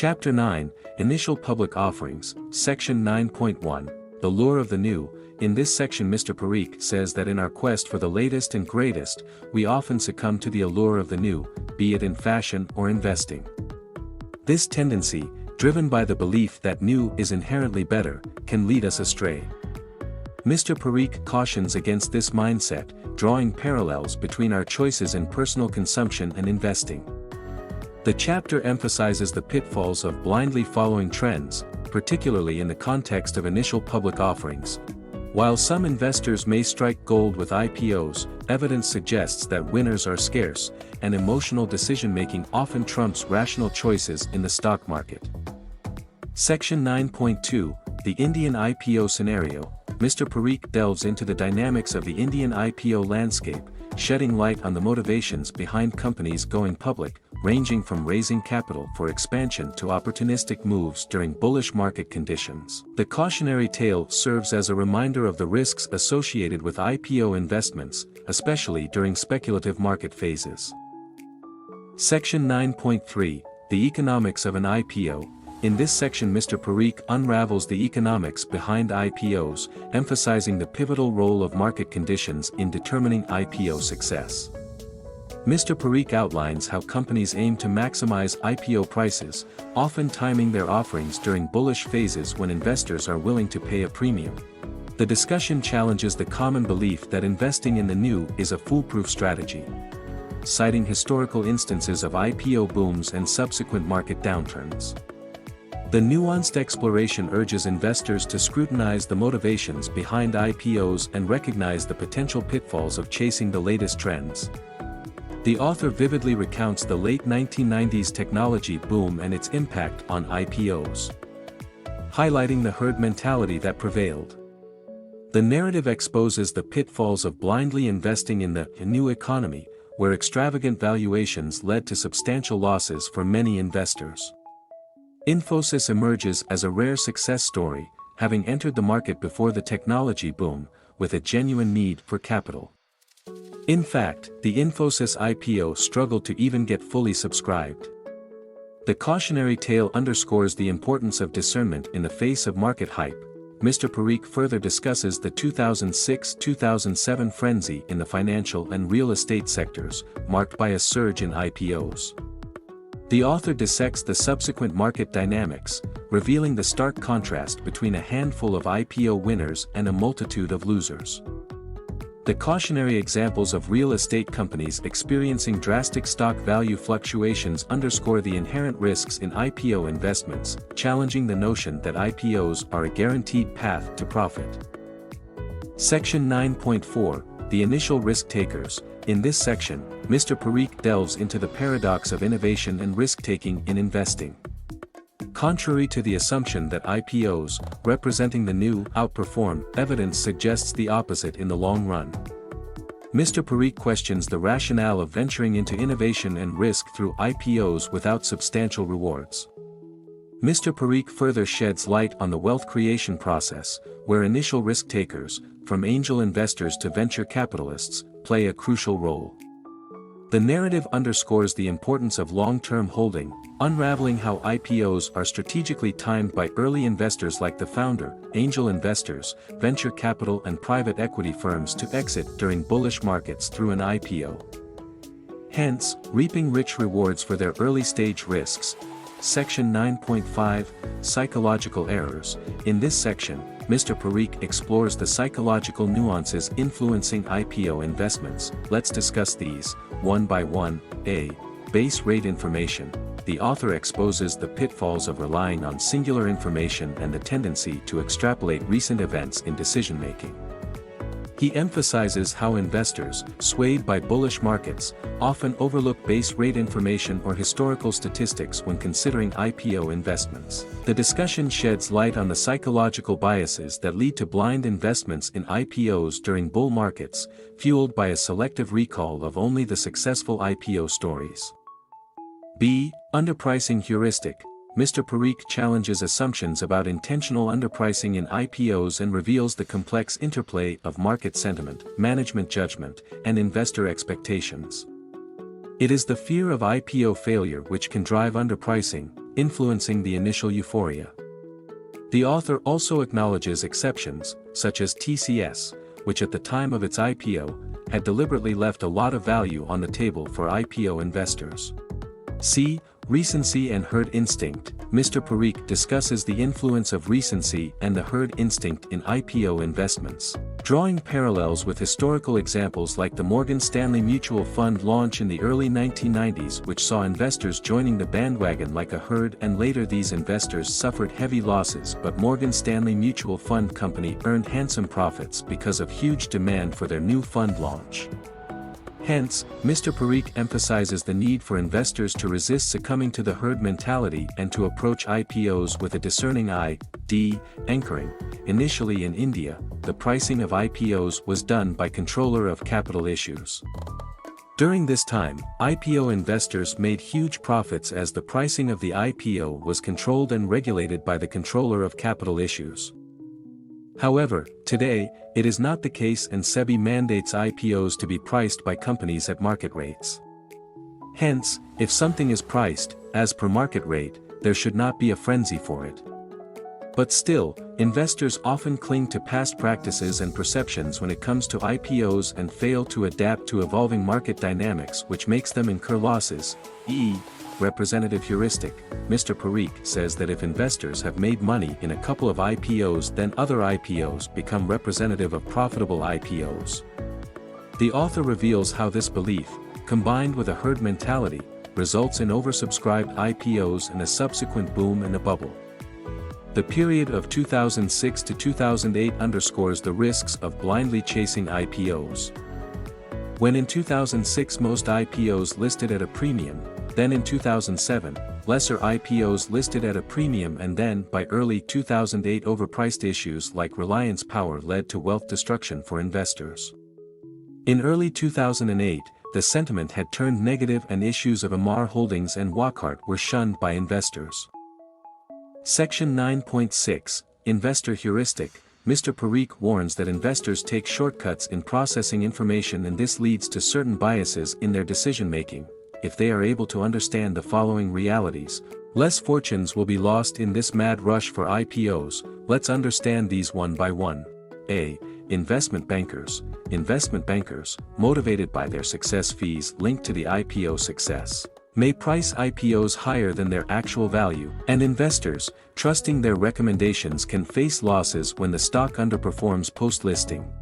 Chapter 9, Initial Public Offerings, Section 9.1, The Lure of the New. In this section Mr. Parikh says that in our quest for the latest and greatest, we often succumb to the allure of the new, be it in fashion or investing. This tendency, driven by the belief that new is inherently better, can lead us astray. Mr. Parikh cautions against this mindset, drawing parallels between our choices in personal consumption and investing. The chapter emphasizes the pitfalls of blindly following trends, particularly in the context of initial public offerings. While some investors may strike gold with IPOs, evidence suggests that winners are scarce, and emotional decision-making often trumps rational choices in the stock market. Section 9.2, The Indian IPO Scenario. Mr. Parikh delves into the dynamics of the Indian IPO landscape, shedding light on the motivations behind companies going public, ranging from raising capital for expansion to opportunistic moves during bullish market conditions. The cautionary tale serves as a reminder of the risks associated with IPO investments, especially during speculative market phases. Section 9.3, The Economics of an IPO. In this section Mr. Parikh unravels the economics behind IPOs, emphasizing the pivotal role of market conditions in determining IPO success. Mr. Parikh outlines how companies aim to maximize IPO prices, often timing their offerings during bullish phases when investors are willing to pay a premium. The discussion challenges the common belief that investing in the new is a foolproof strategy, citing historical instances of IPO booms and subsequent market downturns. The nuanced exploration urges investors to scrutinize the motivations behind IPOs and recognize the potential pitfalls of chasing the latest trends. The author vividly recounts the late 1990s technology boom and its impact on IPOs, highlighting the herd mentality that prevailed. The narrative exposes the pitfalls of blindly investing in the new economy, where extravagant valuations led to substantial losses for many investors. Infosys emerges as a rare success story, having entered the market before the technology boom, with a genuine need for capital. In fact, the Infosys IPO struggled to even get fully subscribed. The cautionary tale underscores the importance of discernment in the face of market hype. Mr. Parikh further discusses the 2006-2007 frenzy in the financial and real estate sectors, marked by a surge in IPOs. The author dissects the subsequent market dynamics, revealing the stark contrast between a handful of IPO winners and a multitude of losers. The cautionary examples of real estate companies experiencing drastic stock value fluctuations underscore the inherent risks in IPO investments, challenging the notion that IPOs are a guaranteed path to profit. Section 9.4, The Initial Risk Takers. In this section, Mr. Parikh delves into the paradox of innovation and risk-taking in investing. Contrary to the assumption that IPOs, representing the new, outperform, evidence suggests the opposite in the long run. Mr. Parikh questions the rationale of venturing into innovation and risk through IPOs without substantial rewards. Mr. Parikh further sheds light on the wealth creation process, where initial risk takers, from angel investors to venture capitalists, play a crucial role. The narrative underscores the importance of long-term holding, unraveling how IPOs are strategically timed by early investors like the founder, angel investors, venture capital and private equity firms to exit during bullish markets through an IPO, hence, reaping rich rewards for their early-stage risks. Section 9.5, Psychological Errors. In this section, Mr. Parikh explores the psychological nuances influencing IPO investments. Let's discuss these, one by one. A. Base rate information. The author exposes the pitfalls of relying on singular information and the tendency to extrapolate recent events in decision-making. He emphasizes how investors, swayed by bullish markets, often overlook base rate information or historical statistics when considering IPO investments. The discussion sheds light on the psychological biases that lead to blind investments in IPOs during bull markets, fueled by a selective recall of only the successful IPO stories. B. Underpricing heuristic. Mr. Parikh challenges assumptions about intentional underpricing in IPOs and reveals the complex interplay of market sentiment, management judgment, and investor expectations. It is the fear of IPO failure which can drive underpricing, influencing the initial euphoria. The author also acknowledges exceptions, such as TCS, which at the time of its IPO, had deliberately left a lot of value on the table for IPO investors. See, Recency and Herd Instinct. Mr. Parikh discusses the influence of recency and the herd instinct in IPO investments, drawing parallels with historical examples like the Morgan Stanley Mutual Fund launch in the early 1990s, which saw investors joining the bandwagon like a herd, and later these investors suffered heavy losses, but Morgan Stanley Mutual Fund Company earned handsome profits because of huge demand for their new fund launch. Hence, Mr. Parikh emphasizes the need for investors to resist succumbing to the herd mentality and to approach IPOs with a discerning eye. Anchoring. Initially in India, the pricing of IPOs was done by Controller of Capital Issues. During this time, IPO investors made huge profits as the pricing of the IPO was controlled and regulated by the Controller of Capital Issues. However, today, it is not the case, and SEBI mandates IPOs to be priced by companies at market rates. Hence, if something is priced, as per market rate, there should not be a frenzy for it. But still, investors often cling to past practices and perceptions when it comes to IPOs and fail to adapt to evolving market dynamics, which makes them incur losses. Representative heuristic. Mr. Parikh says that if investors have made money in a couple of IPOs, then other IPOs become representative of profitable IPOs. The author reveals how this belief, combined with a herd mentality, results in oversubscribed IPOs and a subsequent boom and a bubble. The period of 2006 to 2008 underscores the risks of blindly chasing IPOs. When in 2006 most IPOs listed at a premium, then in 2007, lesser IPOs listed at a premium, and then by early 2008 overpriced issues like Reliance Power led to wealth destruction for investors. In early 2008, the sentiment had turned negative and issues of Amar Holdings and Wockhardt were shunned by investors. Section 9.6, Investor Heuristic. Mr. Parikh warns that investors take shortcuts in processing information, and this leads to certain biases in their decision-making. If they are able to understand the following realities, less fortunes will be lost in this mad rush for IPOs. Let's understand these one by one. A. Investment bankers. Investment bankers, motivated by their success fees linked to the IPO success, may price IPOs higher than their actual value, and investors, trusting their recommendations, can face losses when the stock underperforms post-listing.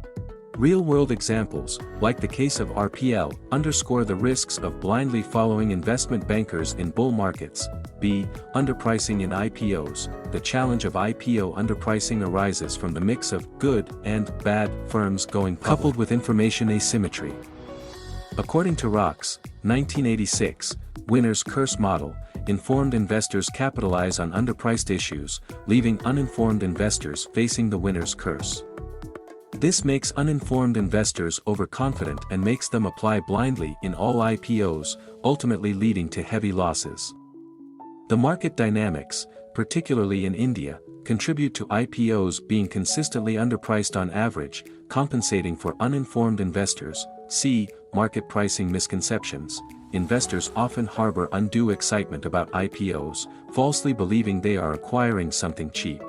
Real-world examples, like the case of RPL, underscore the risks of blindly following investment bankers in bull markets. B. Underpricing in IPOs. The challenge of IPO underpricing arises from the mix of good and bad firms going public, coupled with information asymmetry. According to Rock's 1986 winner's curse model, informed investors capitalize on underpriced issues, leaving uninformed investors facing the winner's curse. This makes uninformed investors overconfident and makes them apply blindly in all IPOs, ultimately leading to heavy losses. The market dynamics, particularly in India, contribute to IPOs being consistently underpriced on average, compensating for uninformed investors. C. Market pricing misconceptions. Investors often harbor undue excitement about IPOs, falsely believing they are acquiring something cheap.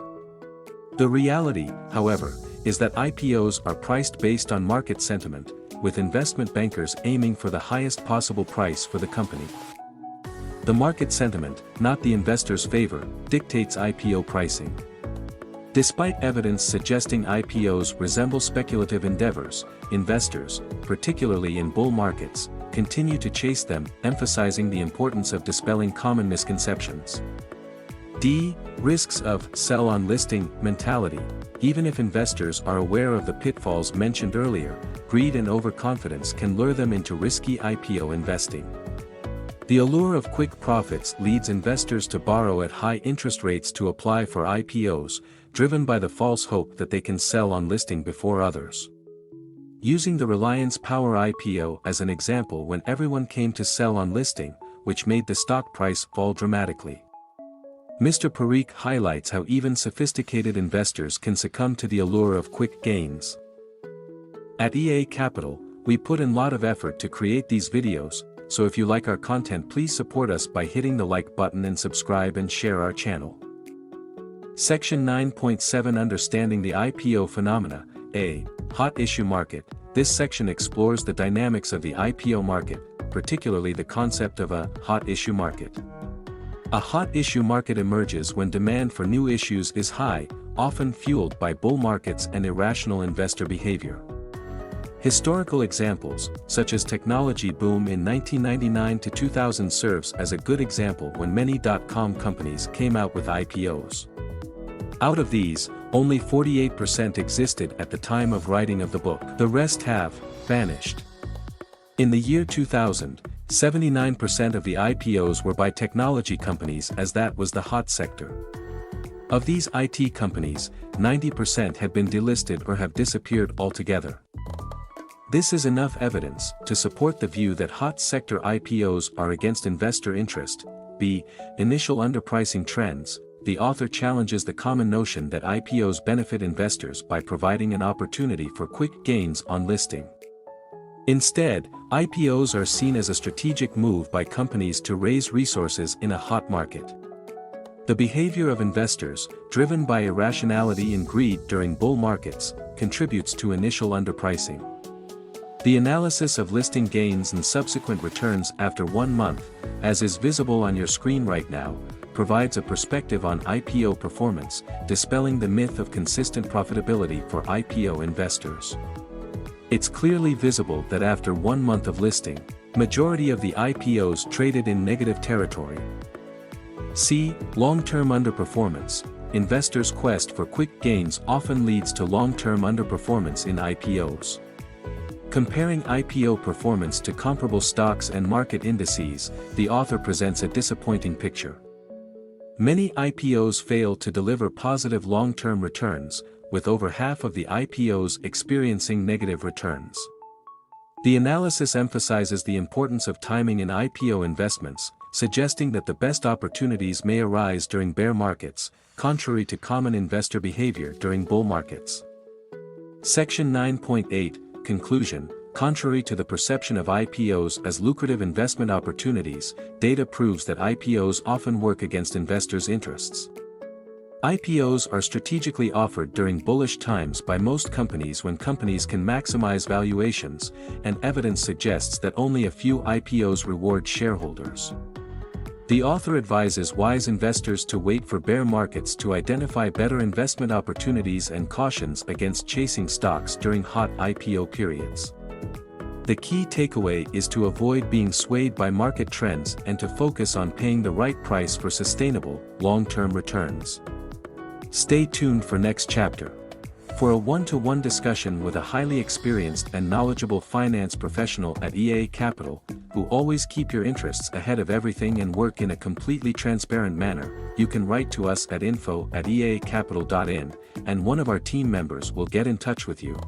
The reality, however, is that IPOs are priced based on market sentiment, with investment bankers aiming for the highest possible price for the company. The market sentiment, not the investor's favor, dictates IPO pricing. Despite evidence suggesting IPOs resemble speculative endeavors, investors, particularly in bull markets, continue to chase them, emphasizing the importance of dispelling common misconceptions. D. Risks of sell on listing mentality. Even if investors are aware of the pitfalls mentioned earlier, greed and overconfidence can lure them into risky IPO investing. The allure of quick profits leads investors to borrow at high interest rates to apply for IPOs, driven by the false hope that they can sell on listing before others. Using the Reliance Power IPO as an example, when everyone came to sell on listing, which made the stock price fall dramatically. Mr. Parikh highlights how even sophisticated investors can succumb to the allure of quick gains. At EA Capital, we put in a lot of effort to create these videos, so if you like our content, please support us by hitting the like button and subscribe and share our channel. Section 9.7 Understanding the IPO Phenomena. A. Hot issue market. This section explores the dynamics of the IPO market, particularly the concept of a hot issue market. A hot issue market emerges when demand for new issues is high, often fueled by bull markets and irrational investor behavior. Historical examples, such as technology boom in 1999 to 2000 serves as a good example when many dot-com companies came out with IPOs. Out of these, only 48% existed at the time of writing of the book. The rest have vanished. In the year 2000, 79% of the IPOs were by technology companies, as that was the hot sector. Of these IT companies, 90% had been delisted or have disappeared altogether. This is enough evidence to support the view that hot sector IPOs are against investor interest. B. Initial underpricing trends. The author challenges the common notion that IPOs benefit investors by providing an opportunity for quick gains on listing. Instead, IPOs are seen as a strategic move by companies to raise resources in a hot market. The behavior of investors, driven by irrationality and greed during bull markets, contributes to initial underpricing. The analysis of listing gains and subsequent returns after 1 month, as is visible on your screen right now, provides a perspective on IPO performance, dispelling the myth of consistent profitability for IPO investors. It's clearly visible that after 1 month of listing, majority of the IPOs traded in negative territory. C. Long-term underperformance. Investors' quest for quick gains often leads to long-term underperformance in IPOs. Comparing IPO performance to comparable stocks and market indices, the author presents a disappointing picture. Many IPOs fail to deliver positive long-term returns, with over half of the IPOs experiencing negative returns. The analysis emphasizes the importance of timing in IPO investments, suggesting that the best opportunities may arise during bear markets, contrary to common investor behavior during bull markets. Section 9.8 Conclusion. Contrary to the perception of IPOs as lucrative investment opportunities, data proves that IPOs often work against investors' interests. IPOs are strategically offered during bullish times by most companies when companies can maximize valuations, and evidence suggests that only a few IPOs reward shareholders. The author advises wise investors to wait for bear markets to identify better investment opportunities and cautions against chasing stocks during hot IPO periods. The key takeaway is to avoid being swayed by market trends and to focus on paying the right price for sustainable, long-term returns. Stay tuned for next chapter. For a one-to-one discussion with a highly experienced and knowledgeable finance professional at EA Capital, who always keep your interests ahead of everything and work in a completely transparent manner, you can write to us at info@eacapital.in, and one of our team members will get in touch with you.